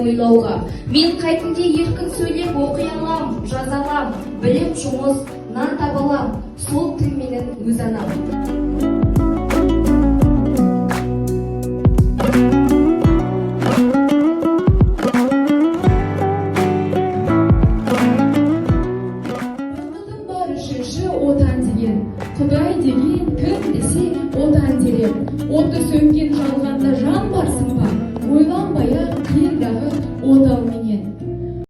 ойлауға. Мен қайтынде еркін сөйлеп оқи алам, жаза алам, білім жұмыс, нан таба алам, сол тіл менің өз анам. Отан деген, Құдай деген, кім десе отан деген. Оты сөнген